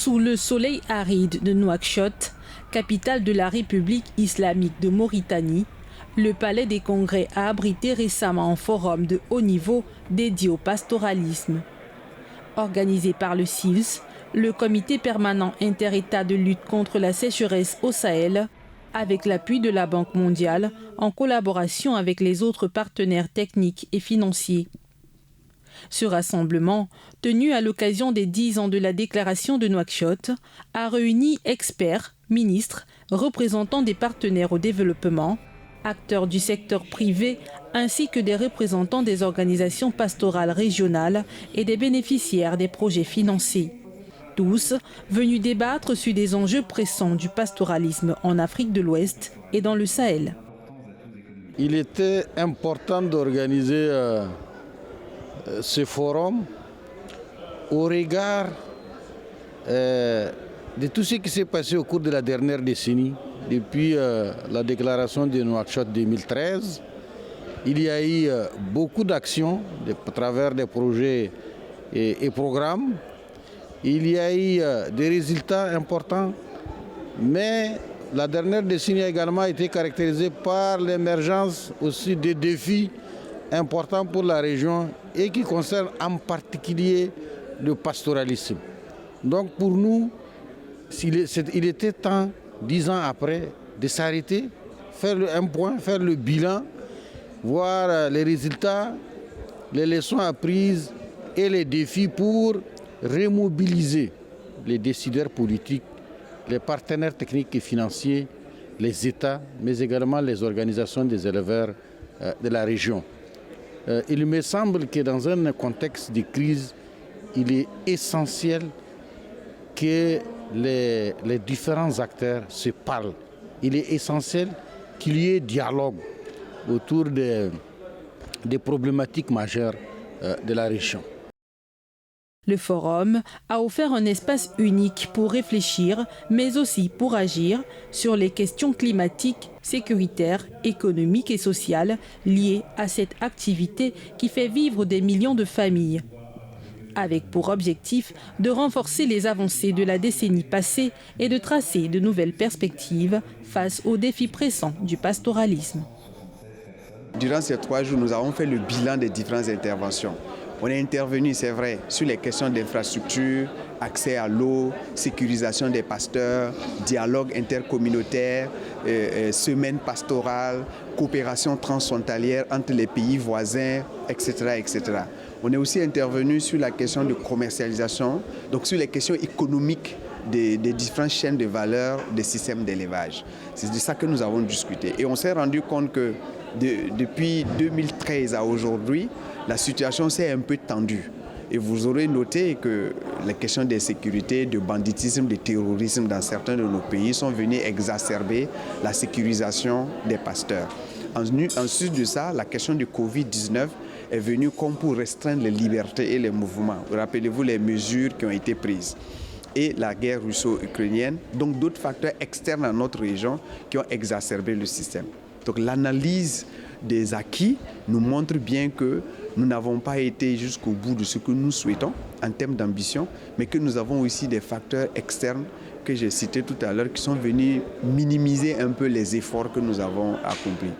Sous le soleil aride de Nouakchott, capitale de la République islamique de Mauritanie, le Palais des Congrès a abrité récemment un forum de haut niveau dédié au pastoralisme. Organisé par le CILS, le Comité permanent inter-État de lutte contre la sécheresse au Sahel, avec l'appui de la Banque mondiale, en collaboration avec les autres partenaires techniques et financiers. Ce rassemblement, tenu à l'occasion des 10 ans de la déclaration de Nouakchott, a réuni experts, ministres, représentants des partenaires au développement, acteurs du secteur privé ainsi que des représentants des organisations pastorales régionales et des bénéficiaires des projets financés. Tous venus débattre sur des enjeux pressants du pastoralisme en Afrique de l'Ouest et dans le Sahel. Il était important d'organiser ce forum au regard de tout ce qui s'est passé au cours de la dernière décennie. Depuis la déclaration de Nouakchott 2013, il y a eu beaucoup d'actions à travers des projets et programmes. Il y a eu des résultats importants, mais la dernière décennie a également été caractérisée par l'émergence aussi des défis importants pour la région et qui concernent en particulier le pastoralisme. Donc pour nous, il était temps, 10 ans après, de s'arrêter, faire un point, faire le bilan, voir les résultats, les leçons apprises et les défis pour remobiliser les décideurs politiques, les partenaires techniques et financiers, les États, mais également les organisations des éleveurs de la région. Il me semble que dans un contexte de crise, il est essentiel que les différents acteurs se parlent. Il est essentiel qu'il y ait dialogue autour des problématiques majeures de la région. Le forum a offert un espace unique pour réfléchir, mais aussi pour agir sur les questions climatiques, sécuritaires, économiques et sociales liées à cette activité qui fait vivre des millions de familles. Avec pour objectif de renforcer les avancées de la décennie passée et de tracer de nouvelles perspectives face aux défis pressants du pastoralisme. Durant ces 3 jours, nous avons fait le bilan des différentes interventions. On est intervenu, c'est vrai, sur les questions d'infrastructure, accès à l'eau, sécurisation des pasteurs, dialogue intercommunautaire, semaine pastorale, coopération transfrontalière entre les pays voisins, etc., etc. On est aussi intervenu sur la question de commercialisation, donc sur les questions économiques des différentes chaînes de valeur des systèmes d'élevage. C'est de ça que nous avons discuté. Et on s'est rendu compte que depuis 2013 à aujourd'hui, la situation s'est un peu tendue. Et vous aurez noté que les questions de sécurité, de banditisme, de terrorisme dans certains de nos pays sont venues exacerber la sécurisation des pasteurs. Ensuite de ça, la question du Covid-19 est venue comme pour restreindre les libertés et les mouvements. Rappelez-vous les mesures qui ont été prises. Et la guerre russo-ukrainienne, donc d'autres facteurs externes à notre région qui ont exacerbé le système. Donc l'analyse des acquis nous montre bien que nous n'avons pas été jusqu'au bout de ce que nous souhaitons en termes d'ambition, mais que nous avons aussi des facteurs externes que j'ai cités tout à l'heure qui sont venus minimiser un peu les efforts que nous avons accomplis.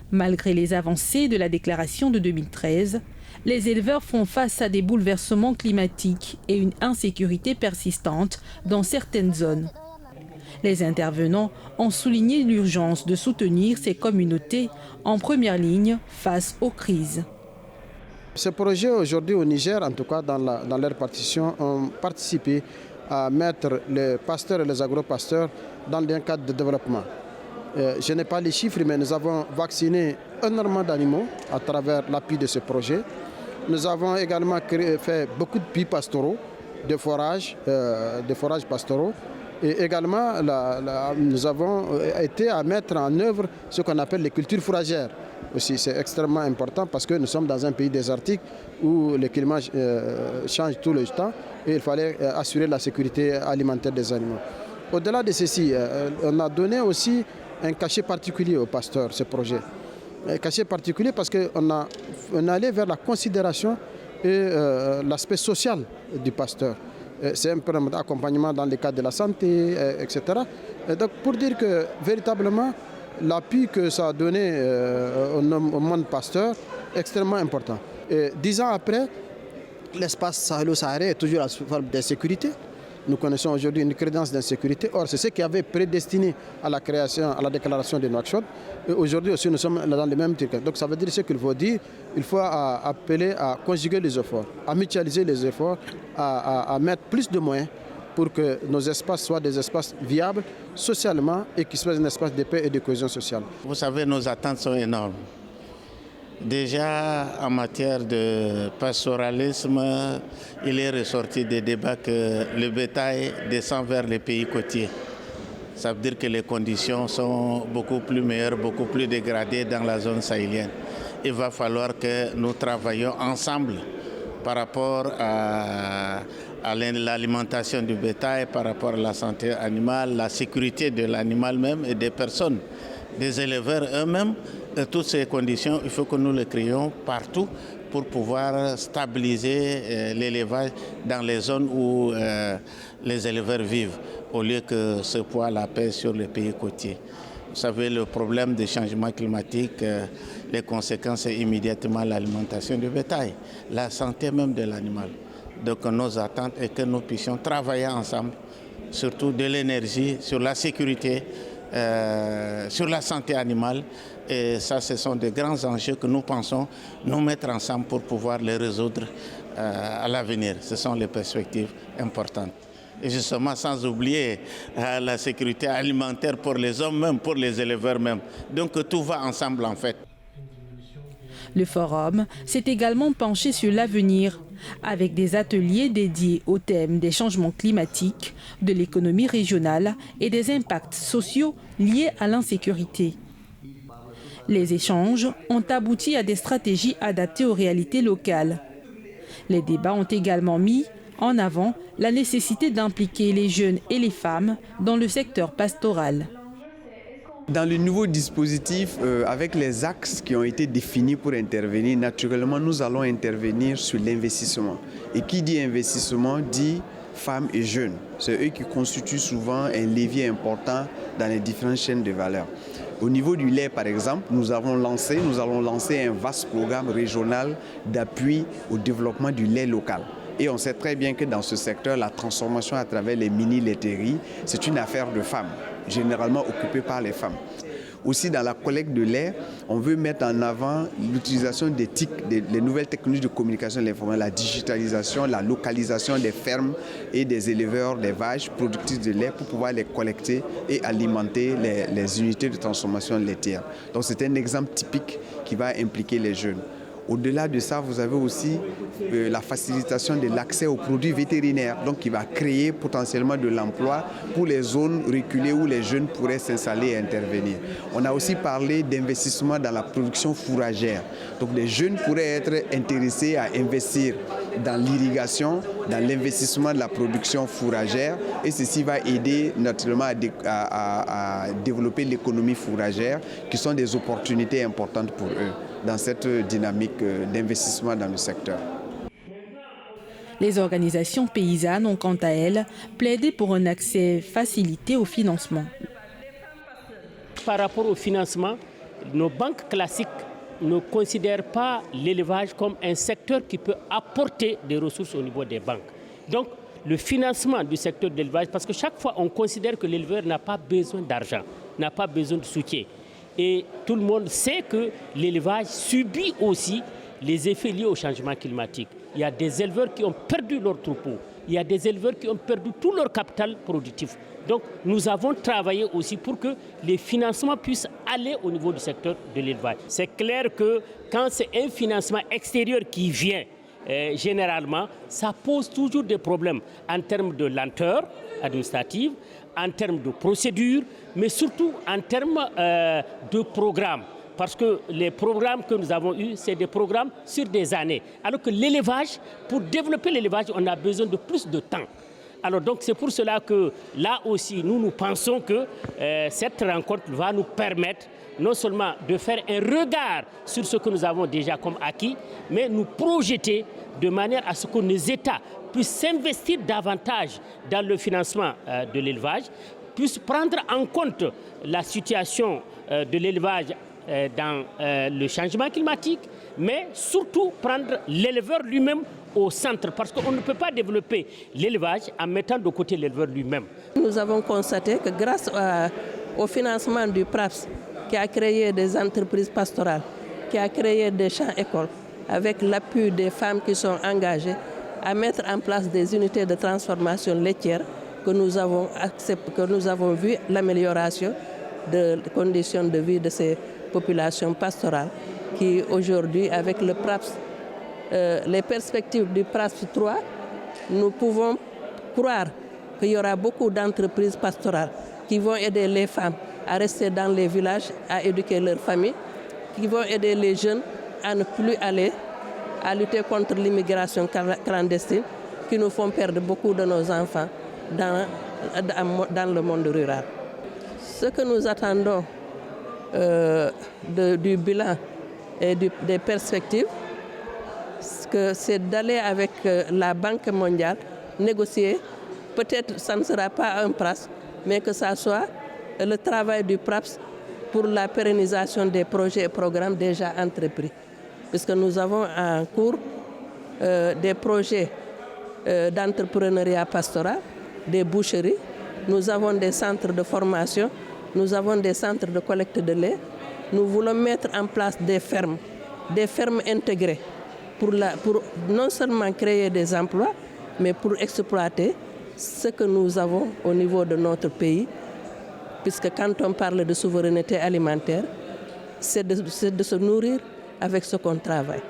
Malgré les avancées de la déclaration de 2013, les éleveurs font face à des bouleversements climatiques et une insécurité persistante dans certaines zones. Les intervenants ont souligné l'urgence de soutenir ces communautés en première ligne face aux crises. Ce projet aujourd'hui au Niger, en tout cas dans leur partition, ont participé à mettre les pasteurs et les agro-pasteurs dans un cadre de développement. Je n'ai pas les chiffres, mais nous avons vacciné énormément d'animaux à travers l'appui de ce projet. Nous avons également fait beaucoup de puits pastoraux, de forages pastoraux. Et également, nous avons été à mettre en œuvre ce qu'on appelle les cultures fourragères. Aussi, c'est extrêmement important parce que nous sommes dans un pays désertique où le climat change tout le temps et il fallait assurer la sécurité alimentaire des animaux. Au-delà de ceci, on a donné aussi un cachet particulier aux pasteurs, ce projet. Un cachet particulier parce qu'on allait vers la considération et l'aspect social du pasteur. c'est un programme d'accompagnement dans le cadre de la santé, etc. Et donc pour dire que véritablement, l'appui que ça a donné au monde pasteur est extrêmement important. Et 10 ans après, l'espace sahélo-saharien est toujours à sous forme d'insécurité. Nous connaissons aujourd'hui une crédence d'insécurité. Or, c'est ce qui avait prédestiné à la création, à la déclaration de Nouakchott. Et aujourd'hui aussi, nous sommes dans les mêmes trucs. Donc, ça veut dire ce qu'il faut dire. Il faut appeler à conjuguer les efforts, à mutualiser les efforts, à mettre plus de moyens pour que nos espaces soient des espaces viables socialement et qu'ils soient un espace de paix et de cohésion sociale. Vous savez, nos attentes sont énormes. Déjà, en matière de pastoralisme, il est ressorti des débats que le bétail descend vers les pays côtiers. Ça veut dire que les conditions sont beaucoup plus meilleures, beaucoup plus dégradées dans la zone sahélienne. Il va falloir que nous travaillions ensemble par rapport à l'alimentation du bétail, par rapport à la santé animale, la sécurité de l'animal même et des personnes, des éleveurs eux-mêmes. Toutes ces conditions, il faut que nous les créions partout pour pouvoir stabiliser l'élevage dans les zones où les éleveurs vivent, au lieu que ce poids la pèse sur les pays côtiers. Vous savez, le problème du changement climatique, les conséquences, c'est immédiatement l'alimentation du bétail, la santé même de l'animal. Donc nos attentes est que nous puissions travailler ensemble, surtout de l'énergie, sur la sécurité, sur la santé animale. Et ça, ce sont des grands enjeux que nous pensons nous mettre ensemble pour pouvoir les résoudre à l'avenir. Ce sont les perspectives importantes. Et justement, sans oublier la sécurité alimentaire pour les hommes même, pour les éleveurs même. Donc tout va ensemble en fait. Le forum s'est également penché sur l'avenir, avec des ateliers dédiés au thème des changements climatiques, de l'économie régionale et des impacts sociaux liés à l'insécurité. Les échanges ont abouti à des stratégies adaptées aux réalités locales. Les débats ont également mis en avant la nécessité d'impliquer les jeunes et les femmes dans le secteur pastoral. Dans le nouveau dispositif, avec les axes qui ont été définis pour intervenir, naturellement, nous allons intervenir sur l'investissement. Et qui dit investissement dit femmes et jeunes. C'est eux qui constituent souvent un levier important dans les différentes chaînes de valeur. Au niveau du lait, par exemple, nous allons lancer un vaste programme régional d'appui au développement du lait local. Et on sait très bien que dans ce secteur, la transformation à travers les mini-laiteries, c'est une affaire de femmes, généralement occupée par les femmes. Aussi, dans la collecte de lait, on veut mettre en avant l'utilisation des TIC, les nouvelles technologies de communication de l'information, la digitalisation, la localisation des fermes et des éleveurs, des vaches productrices de lait pour pouvoir les collecter et alimenter les unités de transformation laitière. Donc c'est un exemple typique qui va impliquer les jeunes. Au-delà de ça, vous avez aussi la facilitation de l'accès aux produits vétérinaires, donc qui va créer potentiellement de l'emploi pour les zones reculées où les jeunes pourraient s'installer et intervenir. On a aussi parlé d'investissement dans la production fourragère. Donc les jeunes pourraient être intéressés à investir dans l'irrigation, dans l'investissement de la production fourragère, et ceci va aider naturellement à développer l'économie fourragère, qui sont des opportunités importantes pour eux dans cette dynamique d'investissement dans le secteur. Les organisations paysannes ont quant à elles plaidé pour un accès facilité au financement. Par rapport au financement, nos banques classiques ne considèrent pas l'élevage comme un secteur qui peut apporter des ressources au niveau des banques. Donc, le financement du secteur de l'élevage, parce que chaque fois on considère que l'éleveur n'a pas besoin d'argent, n'a pas besoin de soutien. Et tout le monde sait que l'élevage subit aussi les effets liés au changement climatique. Il y a des éleveurs qui ont perdu leurs troupeaux. Il y a des éleveurs qui ont perdu tout leur capital productif. Donc nous avons travaillé aussi pour que les financements puissent aller au niveau du secteur de l'élevage. C'est clair que quand c'est un financement extérieur qui vient, généralement, ça pose toujours des problèmes en termes de lenteur administrative, en termes de procédure, mais surtout en termes de programmes. Parce que les programmes que nous avons eus, c'est des programmes sur des années. Alors que l'élevage, pour développer l'élevage, on a besoin de plus de temps. Alors donc c'est pour cela que là aussi, nous pensons que cette rencontre va nous permettre non seulement de faire un regard sur ce que nous avons déjà comme acquis, mais nous projeter de manière à ce que nos États puissent s'investir davantage dans le financement de l'élevage, puissent prendre en compte la situation de l'élevage dans le changement climatique, mais surtout prendre l'éleveur lui-même au centre, parce qu'on ne peut pas développer l'élevage en mettant de côté l'éleveur lui-même. Nous avons constaté que grâce au financement du PRAPS, qui a créé des entreprises pastorales, qui a créé des champs-écoles, avec l'appui des femmes qui sont engagées à mettre en place des unités de transformation laitière, que nous avons vu l'amélioration des conditions de vie de ces populations pastorales qui aujourd'hui, avec le PRAPS, les perspectives du PRAPS 3, nous pouvons croire qu'il y aura beaucoup d'entreprises pastorales qui vont aider les femmes à rester dans les villages, à éduquer leurs familles, qui vont aider les jeunes à ne plus aller à lutter contre l'immigration clandestine, qui nous font perdre beaucoup de nos enfants dans le monde rural. Ce que nous attendons du bilan et des perspectives, c'est d'aller avec la Banque mondiale, négocier. Peut-être ça ne sera pas un PRAPS, mais que ça soit le travail du PRAPS pour la pérennisation des projets et programmes déjà entrepris. Puisque nous avons en cours des projets d'entrepreneuriat pastoral, des boucheries, nous avons des centres de formation, nous avons des centres de collecte de lait. Nous voulons mettre en place des fermes intégrées pour non seulement créer des emplois, mais pour exploiter ce que nous avons au niveau de notre pays. Puisque quand on parle de souveraineté alimentaire, c'est de se nourrir avec ce qu'on travaille.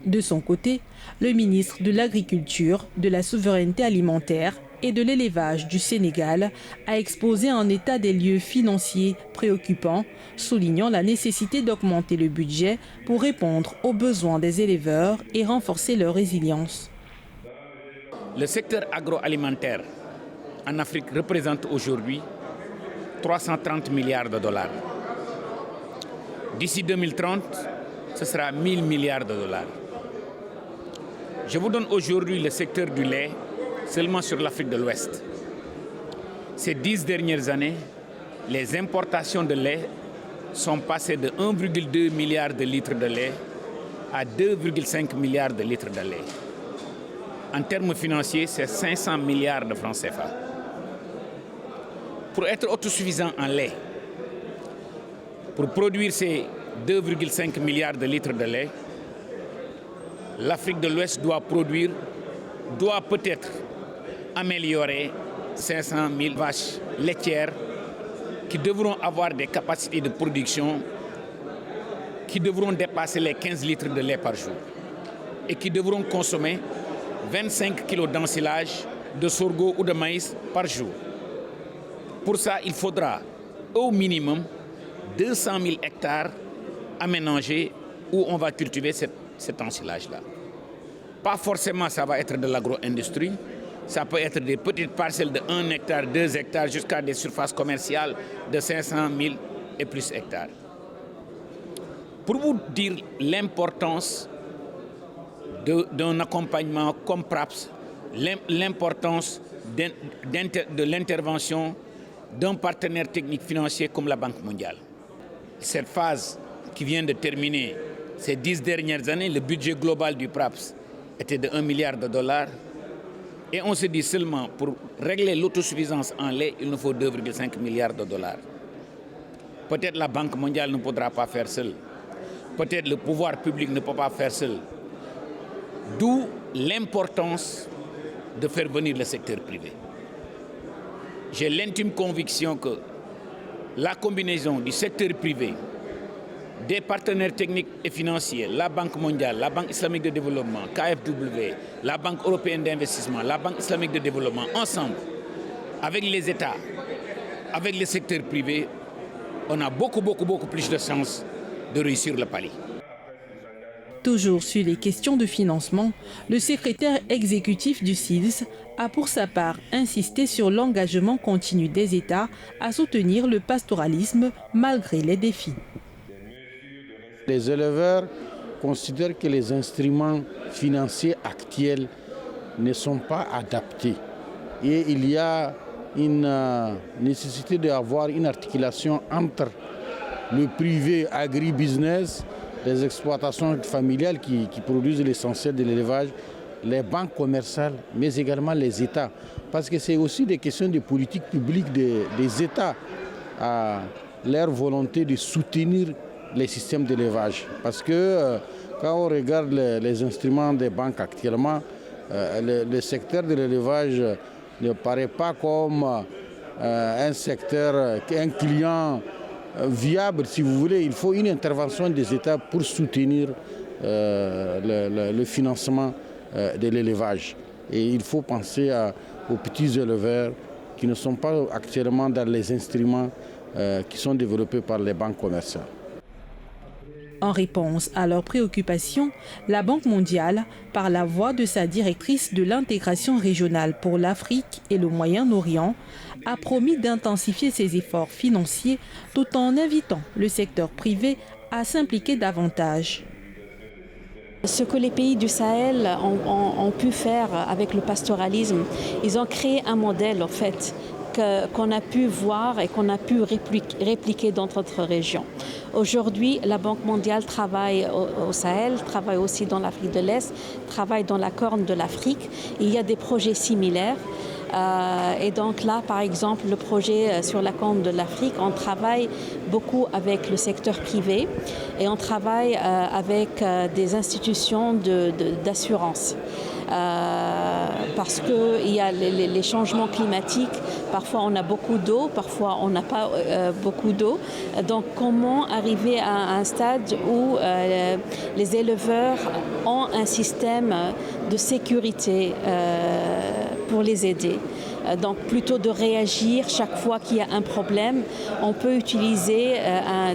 De son côté, le ministre de l'Agriculture, de la Souveraineté alimentaire et de l'élevage du Sénégal a exposé un état des lieux financiers préoccupant, soulignant la nécessité d'augmenter le budget pour répondre aux besoins des éleveurs et renforcer leur résilience. Le secteur agroalimentaire en Afrique représente aujourd'hui 330 milliards de dollars. D'ici 2030, ce sera 1000 milliards de dollars. Je vous donne aujourd'hui le secteur du lait seulement sur l'Afrique de l'Ouest. Ces 10 dernières années, les importations de lait sont passées de 1,2 milliard de litres de lait à 2,5 milliards de litres de lait. En termes financiers, c'est 500 milliards de francs CFA. Pour être autosuffisant en lait, pour produire ces 2,5 milliards de litres de lait, l'Afrique de l'Ouest doit peut-être améliorer 500 000 vaches laitières qui devront avoir des capacités de production qui devront dépasser les 15 litres de lait par jour et qui devront consommer 25 kg d'ensilage de sorgho ou de maïs par jour. Pour ça, il faudra au minimum 200 000 hectares aménagés où on va cultiver cet ensilage-là. Pas forcément ça va être de l'agro-industrie, ça peut être des petites parcelles de 1 hectare, 2 hectares, jusqu'à des surfaces commerciales de 500 000 et plus hectares. Pour vous dire l'importance d'un accompagnement comme PRAPS, l'importance de l'intervention d'un partenaire technique financier comme la Banque mondiale. Cette phase qui vient de terminer, ces 10 dernières années, le budget global du PRAPS était de 1 milliard de dollars. Et on se dit seulement, pour régler l'autosuffisance en lait, il nous faut 2,5 milliards de dollars. Peut-être la Banque mondiale ne pourra pas faire seule. Peut-être le pouvoir public ne peut pas faire seul. D'où l'importance de faire venir le secteur privé. J'ai l'intime conviction que la combinaison du secteur privé, des partenaires techniques et financiers, la Banque mondiale, la Banque islamique de développement, KfW, la Banque européenne d'investissement, la Banque islamique de développement, ensemble, avec les États, avec le secteur privé, on a beaucoup plus de chances de réussir le pari. Toujours sur les questions de financement, le secrétaire exécutif du CILS a pour sa part insisté sur l'engagement continu des États à soutenir le pastoralisme malgré les défis. Les éleveurs considèrent que les instruments financiers actuels ne sont pas adaptés. Et il y a une nécessité d'avoir une articulation entre le privé agribusiness, les exploitations familiales qui produisent l'essentiel de l'élevage, les banques commerciales, mais également les États. Parce que c'est aussi des questions de politique publique des États à leur volonté de soutenir les systèmes d'élevage. Parce que quand on regarde les instruments des banques actuellement, le secteur de l'élevage ne paraît pas comme un secteur, un client viable, si vous voulez. Il faut une intervention des États pour soutenir le financement de l'élevage. Et il faut penser aux petits éleveurs qui ne sont pas actuellement dans les instruments qui sont développés par les banques commerciales. En réponse à leurs préoccupations, la Banque mondiale, par la voix de sa directrice de l'intégration régionale pour l'Afrique et le Moyen-Orient, a promis d'intensifier ses efforts financiers tout en invitant le secteur privé à s'impliquer davantage. Ce que les pays du Sahel ont pu faire avec le pastoralisme, ils ont créé un modèle en fait qu'on a pu voir et qu'on a pu répliquer dans d'autres régions. Aujourd'hui, la Banque mondiale travaille au Sahel, travaille aussi dans l'Afrique de l'Est, travaille dans la Corne de l'Afrique. Il y a des projets similaires. Et donc là, par exemple, le projet sur la Corne de l'Afrique, on travaille beaucoup avec le secteur privé et on travaille avec des institutions d'assurance. Parce qu'il y a les changements climatiques, parfois on a beaucoup d'eau, parfois on n'a pas beaucoup d'eau. Donc comment arriver à un stade où les éleveurs ont un système de sécurité pour les aider. Donc plutôt de réagir chaque fois qu'il y a un problème, on peut utiliser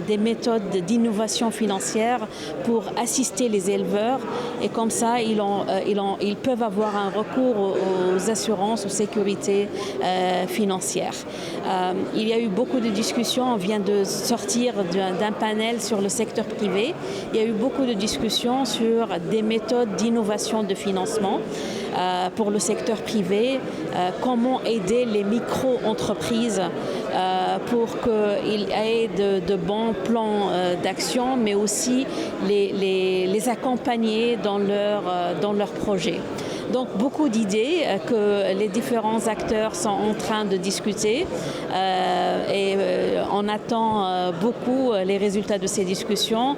des méthodes d'innovation financière pour assister les éleveurs et comme ça ils peuvent avoir un recours aux assurances, aux sécurités financières. Il y a eu beaucoup de discussions, on vient de sortir d'un panel sur le secteur privé, il y a eu beaucoup de discussions sur des méthodes d'innovation de financement pour le secteur privé, comment aider les micro-entreprises pour qu'ils aient de bons plans d'action, mais aussi les accompagner dans leurs projets. Donc beaucoup d'idées que les différents acteurs sont en train de discuter et on attend beaucoup les résultats de ces discussions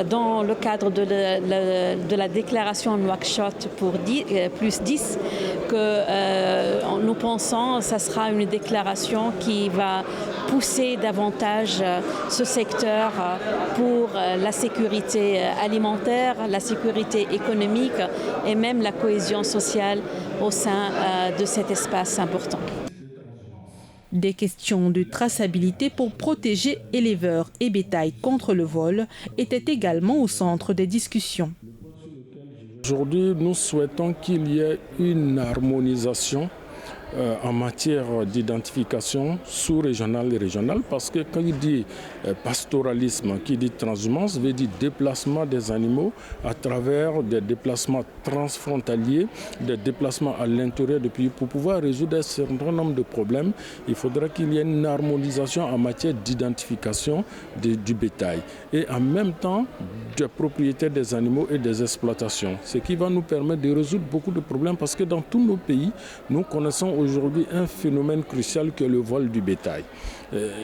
dans le cadre de la déclaration Nouakchott pour plus 10 que nous pensons que ça sera une déclaration qui va pousser davantage ce secteur pour la sécurité alimentaire, la sécurité économique et même la cohésion sociale au sein de cet espace important. Des questions de traçabilité pour protéger éleveurs et bétail contre le vol étaient également au centre des discussions. Aujourd'hui, nous souhaitons qu'il y ait une harmonisation en matière d'identification sous-régionale et régionale, parce que quand il dit pastoralisme, qui dit transhumance, veut dire déplacement des animaux à travers des déplacements transfrontaliers, des déplacements à l'intérieur du pays. Pour pouvoir résoudre un certain nombre de problèmes, il faudra qu'il y ait une harmonisation en matière d'identification du bétail et en même temps des propriétaires des animaux et des exploitations, ce qui va nous permettre de résoudre beaucoup de problèmes, parce que dans tous nos pays, nous connaissons aujourd'hui un phénomène crucial que le vol du bétail.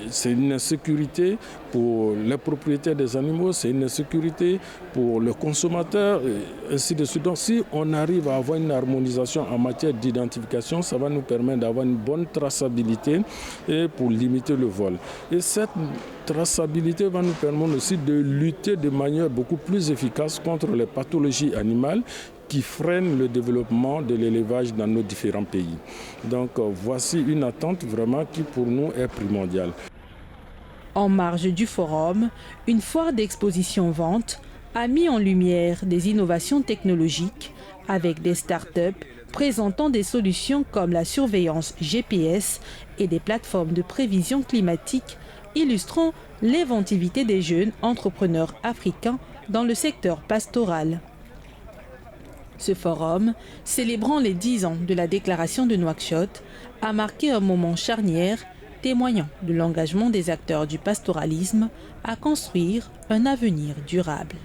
C'est une insécurité pour les propriétaires des animaux, c'est une insécurité pour le consommateur, et ainsi de suite. Donc si on arrive à avoir une harmonisation en matière d'identification, ça va nous permettre d'avoir une bonne traçabilité et pour limiter le vol. Et cette traçabilité va nous permettre aussi de lutter de manière beaucoup plus efficace contre les pathologies animales qui freinent le développement de l'élevage dans nos différents pays. Donc voici une attente vraiment qui pour nous est primordiale. En marge du forum, une foire d'exposition-vente a mis en lumière des innovations technologiques avec des startups présentant des solutions comme la surveillance GPS et des plateformes de prévision climatique illustrant l'inventivité des jeunes entrepreneurs africains dans le secteur pastoral. Ce forum, célébrant les 10 ans de la déclaration de Nouakchott, a marqué un moment charnière, témoignant de l'engagement des acteurs du pastoralisme à construire un avenir durable.